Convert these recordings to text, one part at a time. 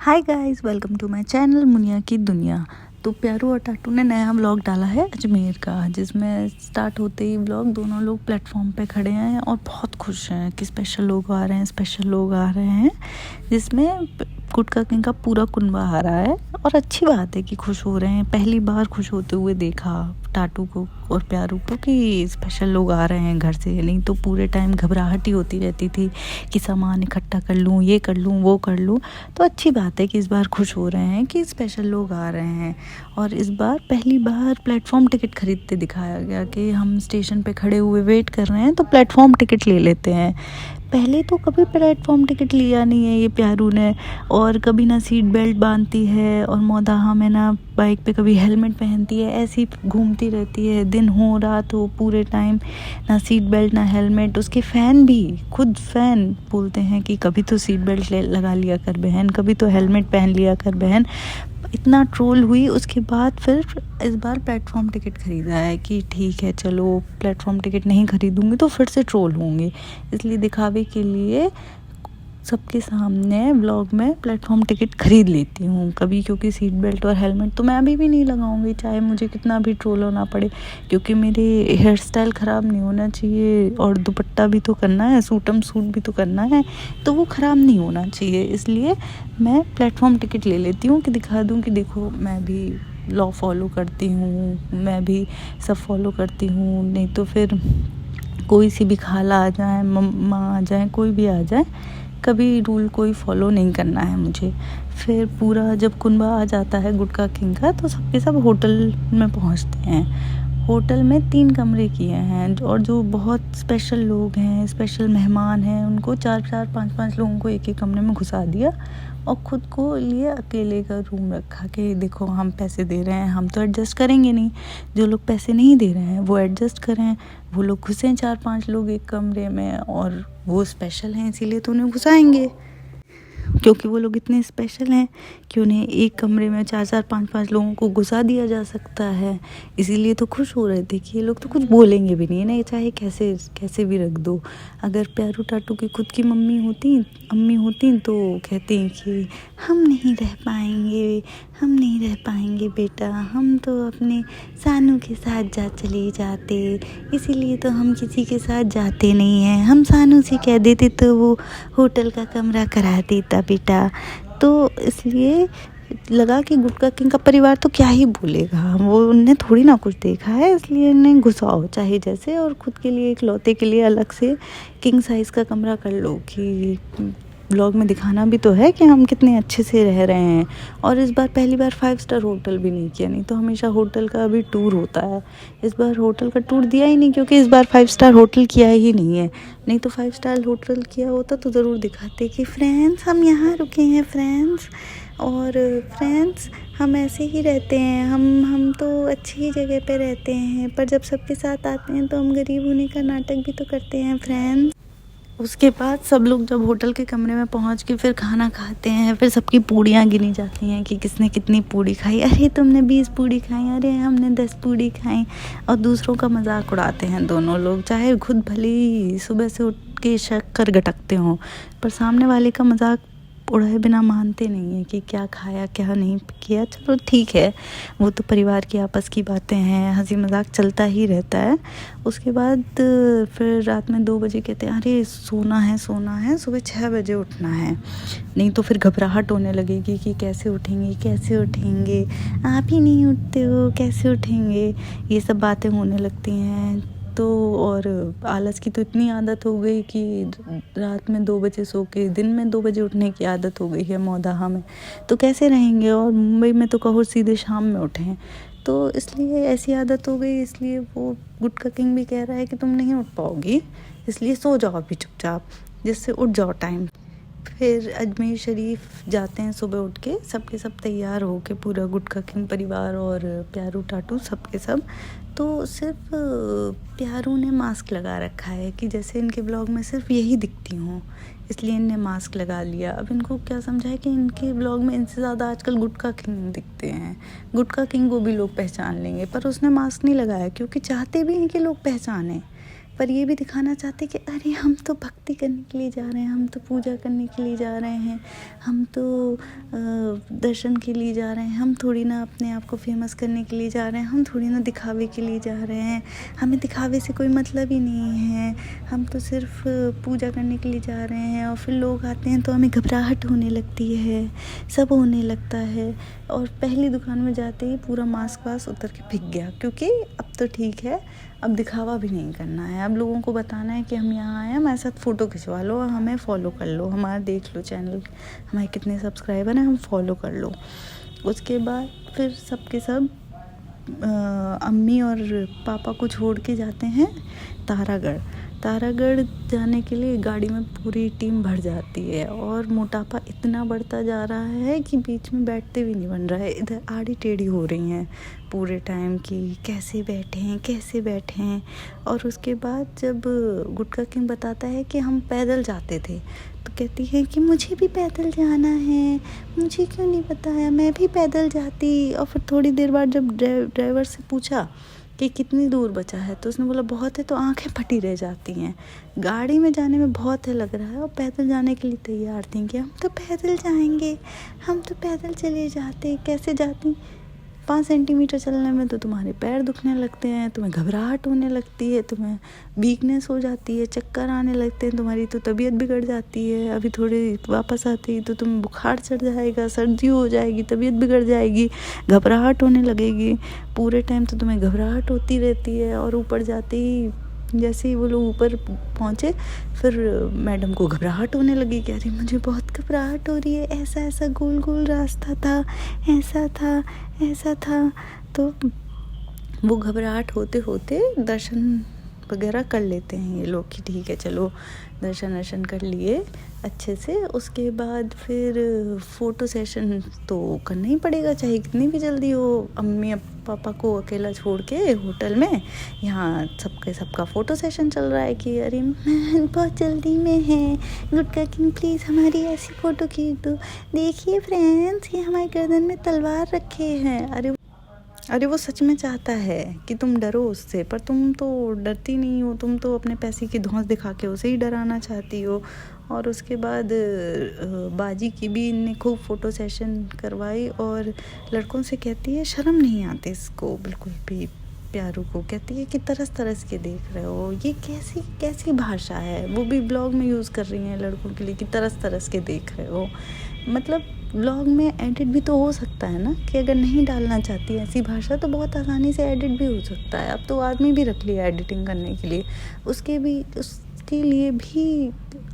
Hi guys, welcome to my channel Muniya की दुनिया। तो प्यारू और टाटू ने नया व्लॉग डाला है अजमेर का, जिसमें स्टार्ट होते ही व्लॉग दोनों लोग प्लेटफॉर्म पे खड़े हैं और बहुत खुश हैं कि स्पेशल लोग आ रहे हैं जिसमें गुटका किंग का पूरा कुनबा आ रहा है। और अच्छी बात है कि खुश हो रहे हैं। पहली बार खुश होते हुए देखा टाटू को और प्यारू को कि स्पेशल लोग आ रहे हैं घर से। नहीं तो पूरे टाइम घबराहट ही होती रहती थी कि सामान इकट्ठा कर लूँ, ये कर लूँ, वो कर लूँ। तो अच्छी बात है कि इस बार खुश हो रहे हैं कि स्पेशल लोग आ रहे हैं। और इस बार पहली बार प्लेटफॉर्म टिकट खरीदते दिखाया गया कि हम स्टेशन पे खड़े हुए वेट कर रहे हैं तो प्लेटफॉर्म टिकट ले लेते हैं। पहले तो कभी प्लेटफॉर्म टिकट लिया नहीं है ये प्यारू ने, और कभी ना सीट बेल्ट बांधती है और मौदाहा में ना बाइक पे कभी हेलमेट पहनती है। ऐसी घूमती रहती है, दिन हो रात हो, पूरे टाइम ना सीट बेल्ट ना हेलमेट। उसके फ़ैन भी, खुद फ़ैन बोलते हैं कि कभी तो सीट बेल्ट लगा लिया कर बहन, कभी तो हेलमेट पहन लिया कर बहन। इतना ट्रोल हुई। उसके बाद फिर इस बार प्लेटफॉर्म टिकट ख़रीदा है कि ठीक है चलो प्लेटफॉर्म टिकट नहीं ख़रीदूँगी तो फिर से ट्रोल होंगे, इसलिए दिखावे के लिए सबके सामने व्लॉग में प्लेटफॉर्म टिकट ख़रीद लेती हूँ कभी, क्योंकि सीट बेल्ट और हेलमेट तो मैं अभी भी नहीं लगाऊंगी चाहे मुझे कितना भी ट्रोल होना पड़े, क्योंकि मेरे हेयर स्टाइल ख़राब नहीं होना चाहिए और दुपट्टा भी तो करना है, सूट भी तो करना है, तो वो ख़राब नहीं होना चाहिए। इसलिए मैं प्लेटफॉर्म टिकट ले लेती हूँ कि दिखा दूँ कि देखो मैं भी लॉ फॉलो करती हूँ, मैं भी सब फॉलो करती हूँ। नहीं तो फिर कोई सी भी खाला आ जाए, मम्मा आ जाए, कोई भी आ जाए, कभी रूल कोई फॉलो नहीं करना है मुझे। फिर पूरा जब कुनबा आ जाता है गुटका किंग का तो सबके सब होटल में पहुंचते हैं। होटल में 3 कमरे किए हैं और जो बहुत स्पेशल लोग हैं, स्पेशल मेहमान हैं, उनको 4-4 5-5 लोगों को एक कमरे में घुसा दिया और ख़ुद को लिए अकेले का रूम रखा कि देखो हम पैसे दे रहे हैं, हम तो एडजस्ट करेंगे नहीं, जो लोग पैसे नहीं दे रहे हैं वो एडजस्ट करें। वो लोग घुसे 4-5 लोग एक कमरे में और वो स्पेशल हैं इसीलिए तो उन्हें घुसाएंगे, क्योंकि वो लोग इतने स्पेशल हैं कि उन्हें एक कमरे में 4-4 5-5 लोगों को घुसा दिया जा सकता है। इसीलिए तो खुश हो रहे थे कि ये लोग तो कुछ बोलेंगे भी नहीं, चाहे कैसे कैसे भी रख दो। अगर प्यारू टाटू की खुद की अम्मी होती तो कहती कि हम नहीं रह पाएंगे बेटा, हम तो अपने सानू के साथ चले जाते, इसीलिए तो हम किसी के साथ जाते नहीं हैं। हम सानू से कह देते तो वो होटल का कमरा करा देता बेटा। तो इसलिए लगा कि गुटका किंग का परिवार तो क्या ही बोलेगा, वो उनने थोड़ी ना कुछ देखा है, इसलिए इन्हें घुसाओ चाहे जैसे, और ख़ुद के लिए इकलौते के लिए अलग से किंग साइज़ का कमरा कर लो कि ब्लॉग में दिखाना भी तो है कि हम कितने अच्छे से रह रहे हैं। और इस बार पहली बार 5 स्टार होटल भी नहीं किया, नहीं तो हमेशा होटल का भी टूर होता है। इस बार होटल का टूर दिया ही नहीं, क्योंकि इस बार 5 स्टार होटल किया ही नहीं है। नहीं तो 5 स्टार होटल किया होता तो ज़रूर दिखाते कि फ्रेंड्स हम यहाँ रुके हैं फ्रेंड्स, और फ्रेंड्स हम ऐसे ही रहते हैं, हम तो अच्छी ही जगह पे रहते हैं, पर जब सबके साथ आते हैं तो हम गरीब होने का नाटक भी तो करते हैं फ्रेंड्स। उसके बाद सब लोग जब होटल के कमरे में पहुंच के फिर खाना खाते हैं, फिर सबकी पूड़ियाँ गिनी जाती हैं कि किसने कितनी पूड़ी खाई। अरे तुमने 20 पूड़ी खाई, अरे हमने 10 पूड़ी खाई। और दूसरों का मजाक उड़ाते हैं दोनों लोग, चाहे खुद भले ही सुबह से उठ के शक्कर गटकते हों, पर सामने वाले का मजाक उड़ाए बिना मानते नहीं है कि क्या खाया क्या नहीं किया। चलो ठीक है, वो तो परिवार की आपस की बातें हैं, हंसी मजाक चलता ही रहता है। उसके बाद फिर रात में 2 बजे कहते हैं अरे सोना है, सुबह 6 बजे उठना है, नहीं तो फिर घबराहट होने लगेगी कि कैसे उठेंगे, आप ही नहीं उठते हो कैसे उठेंगे, ये सब बातें होने लगती हैं। तो और आलस की तो इतनी आदत हो गई कि रात में 2 बजे सो के दिन में 2 बजे उठने की आदत हो गई है मौदाहा में, तो कैसे रहेंगे। और मुंबई में तो कहो सीधे शाम में उठें, तो इसलिए ऐसी आदत हो गई। इसलिए वो गुटका किंग भी कह रहा है कि तुम नहीं उठ पाओगी, इसलिए सो जाओ अभी चुपचाप, जिससे उठ जाओ टाइम। फिर अजमेर शरीफ जाते हैं सुबह उठ के, सबके सब तैयार हो के, पूरा गुटका किंग परिवार और प्यारू टाटू सबके सब। तो सिर्फ प्यारू ने मास्क लगा रखा है कि जैसे इनके ब्लॉग में सिर्फ यही दिखती हूँ, इसलिए इनने मास्क लगा लिया। अब इनको क्या समझाए कि इनके ब्लॉग में इनसे ज़्यादा आजकल गुटका किंग दिखते हैं, गुटका किंग को भी लोग पहचान लेंगे, पर उसने मास्क नहीं लगाया क्योंकि चाहते भी हैं कि लोग पहचानें। पर ये भी दिखाना चाहते कि अरे हम तो भक्ति करने के लिए जा रहे हैं, हम तो पूजा करने के लिए जा रहे हैं, हम तो दर्शन के लिए जा रहे हैं, हम थोड़ी ना अपने आप को फेमस करने के लिए जा रहे हैं, हम थोड़ी ना दिखावे के लिए जा रहे हैं, हमें दिखावे से कोई मतलब ही नहीं है, हम तो सिर्फ पूजा करने के लिए जा रहे हैं। और फिर लोग आते हैं तो हमें घबराहट होने लगती है, सब होने लगता है। और पहली दुकान में जाते ही पूरा मास्क वास्क उतर के फेंक गया, क्योंकि अब तो ठीक है, अब दिखावा भी नहीं करना है, अब लोगों को बताना है कि हम यहाँ आए हैं, हमारे साथ फ़ोटो खिंचवा लो, हमें फॉलो कर लो, हमारा देख लो चैनल, हमारे कितने सब्सक्राइबर हैं, हम फॉलो कर लो। उसके बाद फिर सब के सब अम्मी और पापा को छोड़ के जाते हैं तारागढ़ जाने के लिए। गाड़ी में पूरी टीम भर जाती है और मोटापा इतना बढ़ता जा रहा है कि बीच में बैठते भी नहीं बन रहा है, इधर आड़ी टेढ़ी हो रही हैं पूरे टाइम की, कैसे बैठें। और उसके बाद जब गुटका किंग बताता है कि हम पैदल जाते थे, तो कहती है कि मुझे भी पैदल जाना है, मुझे क्यों नहीं बताया, मैं भी पैदल जाती। और फिर थोड़ी देर बाद जब ड्राइवर से पूछा कि कितनी दूर बचा है, तो उसने बोला बहुत है, तो आंखें फटी रह जाती हैं। गाड़ी में जाने में बहुत है लग रहा है, और पैदल जाने के लिए तैयार थी कि हम तो पैदल जाएंगे, हम तो पैदल चले जाते। कैसे जाती? 5 सेंटीमीटर चलने में तो तुम्हारे पैर दुखने लगते हैं, तुम्हें घबराहट होने लगती है, तुम्हें वीकनेस हो जाती है, चक्कर आने लगते हैं, तुम्हारी तो तबीयत बिगड़ जाती है। अभी थोड़ी वापस आती तो तुम्हें बुखार चढ़ जाएगा, सर्दी हो जाएगी, तबीयत बिगड़ जाएगी, घबराहट होने लगेगी। पूरे टाइम तो तुम्हें घबराहट होती रहती है। और ऊपर जाते ही जैसे ही वो लोग ऊपर पहुँचे, फिर मैडम को घबराहट होने लगी कि अरे मुझे बहुत घबराहट हो रही है, ऐसा गोल गोल रास्ता था, ऐसा था। तो वो घबराहट होते होते दर्शन वगैरह कर लेते हैं ये लोग कि ठीक है चलो दर्शन कर लिए अच्छे से। उसके बाद फिर फ़ोटो सेशन तो करना ही पड़ेगा, चाहे कितनी भी जल्दी हो। अम्मी पापा को अकेला छोड़ के होटल में यहाँ सबका फ़ोटो सेशन चल रहा है कि अरे बहुत जल्दी में है, गुटका किंग प्लीज़ हमारी ऐसी फ़ोटो खींच दो, देखिए फ्रेंड्स ये हमारे गर्दन में तलवार रखे हैं। अरे वो सच में चाहता है कि तुम डरो उससे, पर तुम तो डरती नहीं हो, तुम तो अपने पैसे की धौंस दिखा के उसे ही डराना चाहती हो। और उसके बाद बाजी की भी इनने खूब फ़ोटो सेशन करवाई, और लड़कों से कहती है शर्म नहीं आती इसको बिल्कुल भी। प्यारू को कहती है कि तरस के देख रहे हो, ये कैसी भाषा है, वो भी ब्लॉग में यूज़ कर रही हैं लड़कों के लिए कि तरस के देख रहे हो। मतलब ब्लॉग में एडिट भी तो हो सकता है ना, कि अगर नहीं डालना चाहती ऐसी भाषा तो बहुत आसानी से एडिट भी हो सकता है। अब तो आदमी भी रख लिया एडिटिंग करने के लिए, उसके लिए भी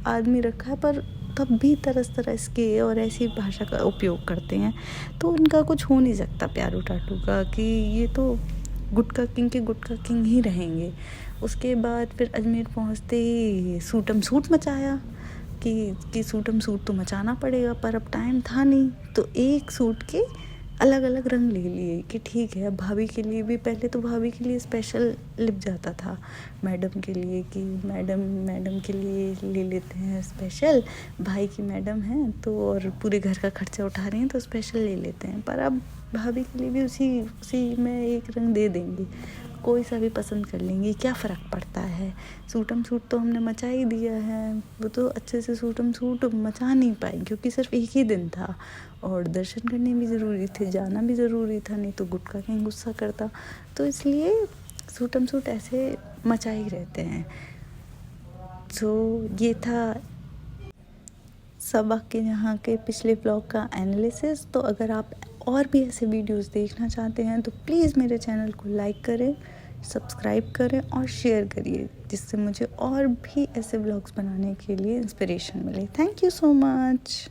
आदमी रखा है, पर तब भी तरस के और ऐसी भाषा का उपयोग करते हैं। तो उनका कुछ हो नहीं सकता प्यारू टाटू का, कि ये तो गुटका किंग ही रहेंगे। उसके बाद फिर अजमेर पहुंचते ही सूटम सूट मचाया कि सूटम सूट तो मचाना पड़ेगा, पर अब टाइम था नहीं, तो एक सूट के अलग अलग रंग ले लिए कि ठीक है। भाभी के लिए भी, पहले तो भाभी के लिए स्पेशल लिप जाता था, मैडम के लिए कि मैडम के लिए ले लेते हैं स्पेशल, भाई की मैडम हैं तो और पूरे घर का खर्चा उठा रही हैं तो स्पेशल ले लेते हैं। पर अब भाभी के लिए भी उसी में एक रंग दे देंगे, कोई सा भी पसंद कर लेंगे, क्या फ़र्क पड़ता है। सूटम सूट तो हमने मचा ही दिया है, वो तो अच्छे से सूटम सूट मचा नहीं पाए क्योंकि सिर्फ एक ही दिन था और दर्शन करने भी ज़रूरी थे, जाना भी ज़रूरी था, नहीं तो गुटका किंग गुस्सा करता। तो इसलिए सूटम सूट ऐसे मचा ही रहते हैं। तो ये था सबा के यहाँ के पिछले ब्लॉग का एनालिसिस। तो अगर आप और भी ऐसे वीडियोस देखना चाहते हैं तो प्लीज़ मेरे चैनल को लाइक करें, सब्सक्राइब करें और शेयर करिए, जिससे मुझे और भी ऐसे ब्लॉग्स बनाने के लिए इंस्पिरेशन मिले। Thank you so much.